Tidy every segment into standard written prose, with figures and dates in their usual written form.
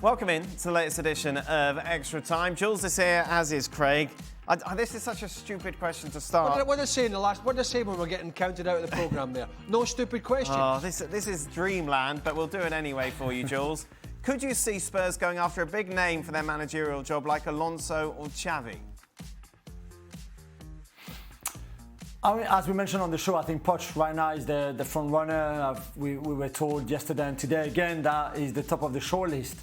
Welcome in to the latest edition of Extra Time. Jules is here, as is Craig. This is such a stupid question to start. What did they say in the last? What did they say when we're getting counted out of the programme there? No stupid question. Oh, this is dreamland, but we'll do it anyway for you, Jules. Could you see Spurs going after a big name for their managerial job like Alonso or Xavi? I mean, as we mentioned on the show, I think Poch right now is the front runner. We were told yesterday and today again that is the top of the shortlist.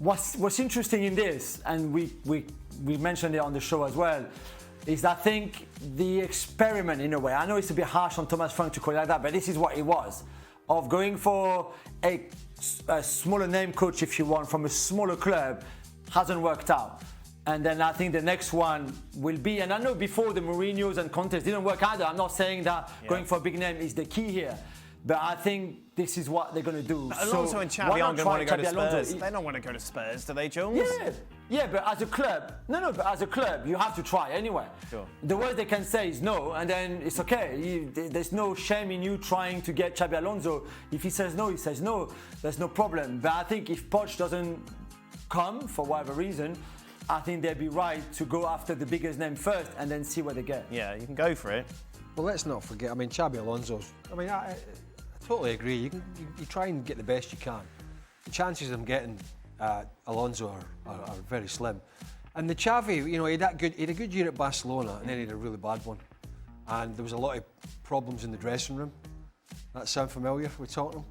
What's interesting in this, and we mentioned it on the show as well, is I think the experiment in a way. I know it's a bit harsh on Thomas Frank to call it like that, but this is what it was, of going for a smaller name coach, if you want, from a smaller club, hasn't worked out. And then I think the next one will be, and I know before the Mourinho's and Conte's didn't work either. I'm not saying that going for a big name is the key here, but I think this is what they're going to do. But Alonso and Xavi aren't going to want to go to Spurs. They don't want to go to Spurs, do they, Jules? Yeah, but as a club, but as a club, you have to try anyway. Sure. The worst they can say is no, and then it's okay. There's no shame in you trying to get Xabi Alonso. If he says no, he says no. There's no problem. But I think if Poch doesn't come for whatever reason, I think they'd be right to go after the biggest name first and then see what they get. Yeah, you can go for it. Well, let's not forget. I mean, Xabi Alonso's. I mean, I totally agree. You try and get the best you can. The chances of them getting Alonso are very slim. And the Xavi, you know, he had a good year at Barcelona, and then he had a really bad one. And there was a lot of problems in the dressing room. That sound familiar with Tottenham?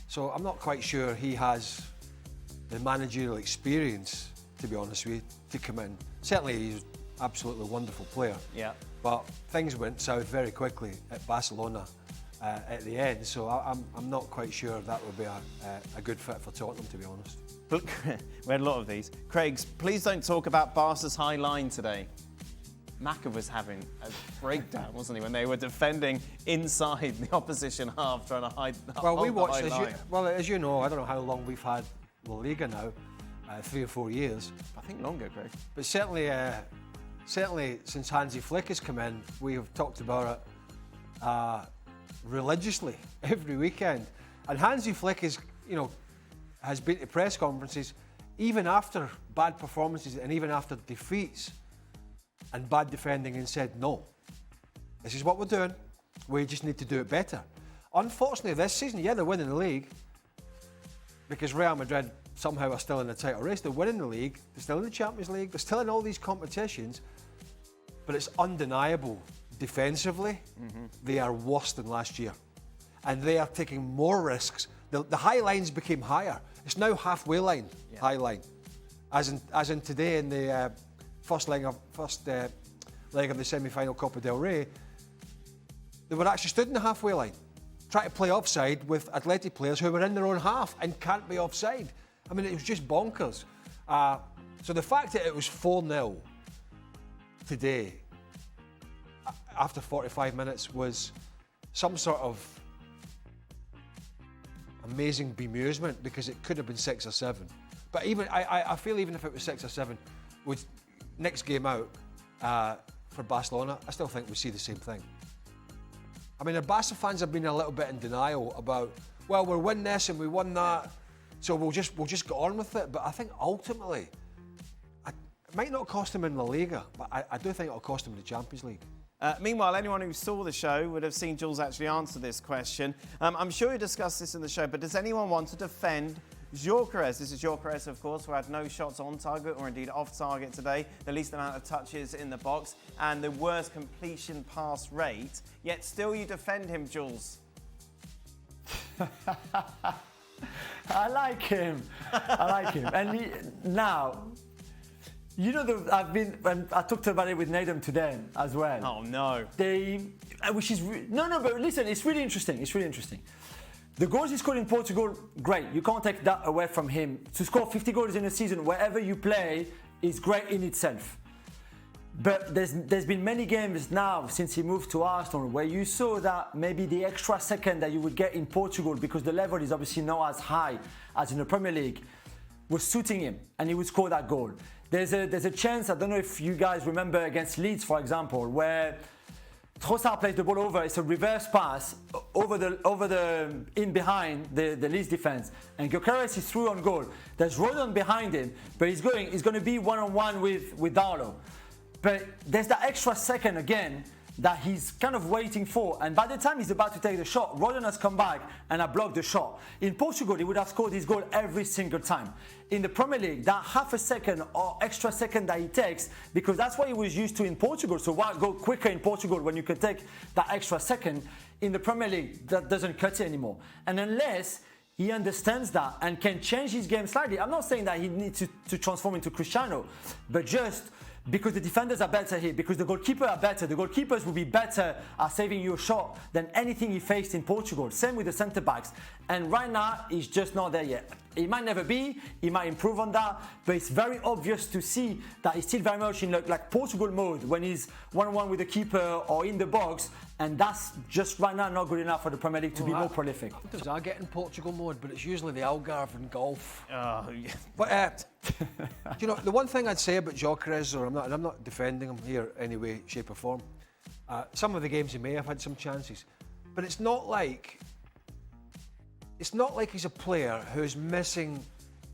So I'm not quite sure he has the managerial experience, to be honest with you, to come in. Certainly he's an absolutely wonderful player. Yeah. But things went south very quickly at Barcelona at the end, so I'm not quite sure that would be a good fit for Tottenham, to be honest. Look, we had a lot of these. Craig, please don't talk about Barca's high line today. Maka was having a breakdown, wasn't he, when they were defending inside the opposition half, trying to hide. Well, we watched, as you know, I don't know how long we've had La Liga now. 3 or 4 years. I think longer, Craig. But certainly since Hansi Flick has come in, we have talked about it religiously every weekend. And Hansi Flick has been to press conferences even after bad performances and even after defeats and bad defending and said, no, this is what we're doing. We just need to do it better. Unfortunately, this season, they're winning the league because Real Madrid somehow are still in the title race. They're winning the league, they're still in the Champions League, they're still in all these competitions, but it's undeniable defensively, they are worse than last year. And they are taking more risks. The high lines became higher. It's now halfway line, high line. As in today in the first leg of the semi-final Copa del Rey, they were actually stood in the halfway line, trying to play offside with Atleti players who were in their own half and can't be offside. I mean, it was just bonkers. So the fact that it was 4-0 today, after 45 minutes, was some sort of amazing bemusement because it could have been 6 or 7. But even I feel even if it was 6 or 7, with next game out for Barcelona, I still think we see the same thing. I mean, the Barca fans have been a little bit in denial about, well, we're winning this and we won that. So we'll just go on with it. But I think ultimately, it might not cost them in La Liga, but I do think it'll cost them in the Champions League. Meanwhile, anyone who saw the show would have seen Jules actually answer this question. I'm sure you discussed this in the show, but does anyone want to defend Gyokeres? This is Gyokeres, of course, who had no shots on target or indeed off target today, the least amount of touches in the box, and the worst completion pass rate. Yet still you defend him, Jules. I like him. And now, you know, I talked about it with Nathan today as well. Oh no. But listen, it's really interesting. The goals he scored in Portugal, great. You can't take that away from him. To score 50 goals in a season, wherever you play, is great in itself. But there's been many games now since he moved to Arsenal where you saw that maybe the extra second that you would get in Portugal, because the level is obviously not as high as in the Premier League, was suiting him and he would score that goal. There's a chance, I don't know if you guys remember against Leeds, for example, where Trossard plays the ball over. It's a reverse pass over the in behind the Leeds defense, and Gyokeres is through on goal. There's Rodon behind him, but he's going to be one-on-one with Darlow. But there's that extra second again that he's kind of waiting for, and by the time he's about to take the shot, Rodon has come back and I blocked the shot. In Portugal, he would have scored his goal every single time. In the Premier League, that half a second or extra second that he takes, because that's what he was used to in Portugal, so why go quicker in Portugal when you can take that extra second? In the Premier League, that doesn't cut it anymore. And unless he understands that and can change his game slightly, I'm not saying that he needs to transform into Cristiano, but just because the defenders are better here, because the goalkeepers are better. The goalkeepers will be better at saving you a shot than anything he faced in Portugal. Same with the centre-backs. And right now, he's just not there yet. He might never be, he might improve on that, but it's very obvious to see that he's still very much in like Portugal mode when he's one-on-one with the keeper or in the box, and that's just right now not good enough for the Premier League to be more prolific. Sometimes I get in Portugal mode, but it's usually the Algarve and golf. Oh, yeah. But you know, the one thing I'd say about Gyokeres, and I'm not defending him here in any way, shape or form, some of the games he may have had some chances, but it's not like he's a player who's missing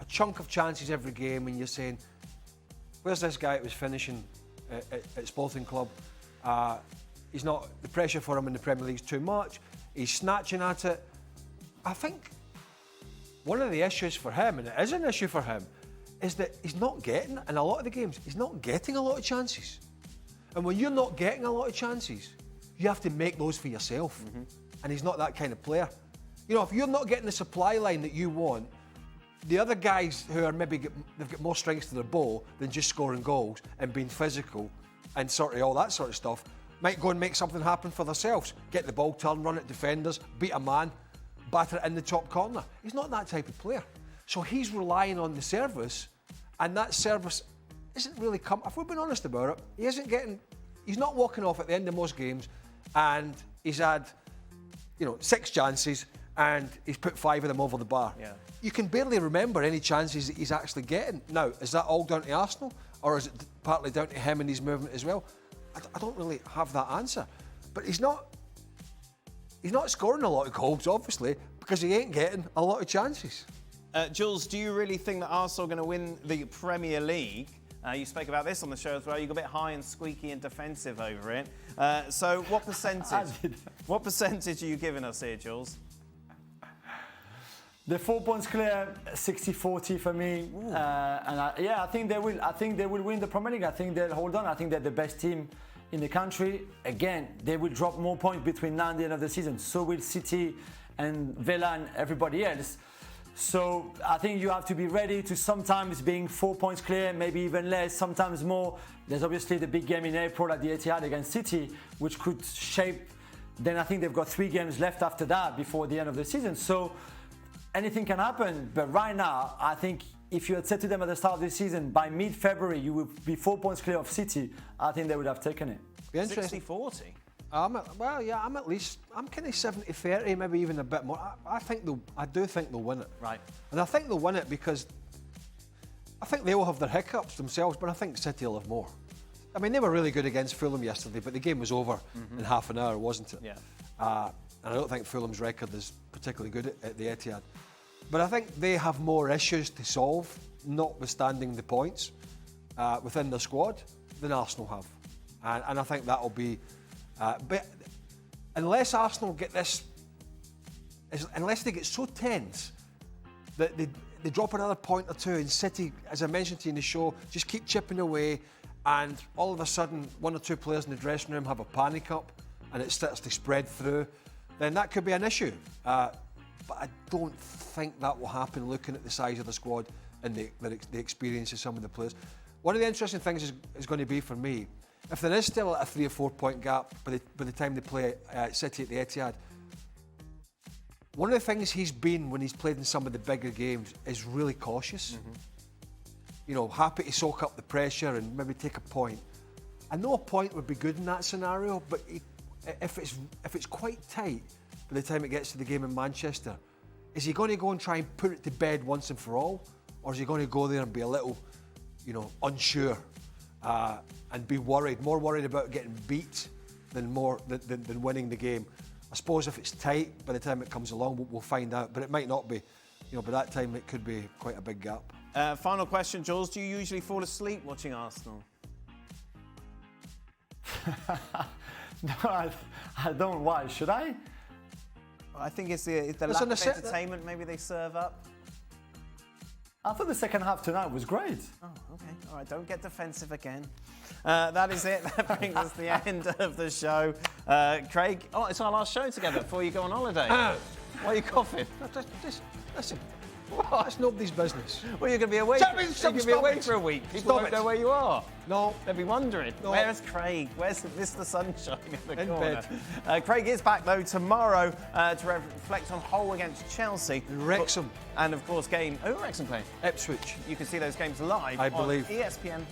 a chunk of chances every game and you're saying, where's this guy that was finishing at Sporting Club? He's not, the pressure for him in the Premier League is too much. He's snatching at it. I think one of the issues for him, and it is an issue for him, is that he's not getting, in a lot of the games, he's not getting a lot of chances. And when you're not getting a lot of chances, you have to make those for yourself. Mm-hmm. And he's not that kind of player. You know, if you're not getting the supply line that you want, the other guys who are maybe they've got more strings to their bow than just scoring goals and being physical and sort of all that sort of stuff, might go and make something happen for themselves. Get the ball turned, run at defenders, beat a man, batter it in the top corner. He's not that type of player. So he's relying on the service, and that service isn't really if we're being honest about it, he's not walking off at the end of most games, and he's had, 6 chances, and he's put 5 of them over the bar. Yeah. You can barely remember any chances that he's actually getting. Now, is that all down to Arsenal, or is it partly down to him and his movement as well? I don't really have that answer. But he's not scoring a lot of goals, obviously, because he ain't getting a lot of chances. Jules, do you really think that Arsenal are going to win the Premier League? You spoke about this on the show as well. You got a bit high and squeaky and defensive over it. So what percentage? What percentage are you giving us here, Jules? The 4 points clear, 60-40 for me, I think they will. I think they will win the Premier League. I think they'll hold on. I think they're the best team in the country. Again, they will drop more points between now and the end of the season. So will City and Villa and everybody else. So I think you have to be ready to sometimes being 4 points clear, maybe even less, sometimes more. There's obviously the big game in April at the Etihad against City, which could shape. Then I think they've got 3 games left after that before the end of the season. So anything can happen, but right now, I think if you had said to them at the start of the season, by mid-February, you would be 4 points clear of City, I think they would have taken it. 60-40? I'm kind of 70-30, maybe even a bit more. I do think they'll win it. Right. And I think they'll win it because I think they will have their hiccups themselves, but I think City will have more. I mean, they were really good against Fulham yesterday, but the game was over in half an hour, wasn't it? Yeah. And I don't think Fulham's record is particularly good at the Etihad. But I think they have more issues to solve, notwithstanding the points within their squad, than Arsenal have. And I think that'll be... but unless Arsenal get this... Unless they get so tense that they drop another point or two, and City, as I mentioned to you in the show, just keep chipping away, and all of a sudden 1 or 2 players in the dressing room have a panic up and it starts to spread through, then that could be an issue. But I don't think that will happen looking at the size of the squad and the experience of some of the players. One of the interesting things is going to be for me, if there is still a 3 or 4 point gap by the time they play City at the Etihad, one of the things he's been when he's played in some of the bigger games is really cautious. Happy to soak up the pressure and maybe take a point. I know a point would be good in that scenario, but if it's quite tight by the time it gets to the game in Manchester, is he going to go and try and put it to bed once and for all, or is he going to go there and be a little, unsure and be more worried about getting beat than winning the game. I suppose if it's tight, by the time it comes along, we'll find out. But it might not be. By that time, it could be quite a big gap. Final question, Jules. Do you usually fall asleep watching Arsenal? No, I don't. Why? Should I? I think it's the lack of entertainment maybe they serve up. I thought the second half tonight was great. Oh, okay. All right, don't get defensive again. That is it. That brings us to the end of the show. Craig, it's our last show together before you go on holiday. Why are you coughing? Listen, that's nobody's business. Well, you're going to be away. You're going to be away for a week. People won't know where you are. No. They'll be wondering. No. Where's Craig? Where's Mr. Sunshine in the corner? Bed. Craig is back, though, tomorrow to reflect on Hull against Chelsea. Wrexham. And, of course, Wrexham playing? Ipswich. You can see those games live I believe. on ESPN+.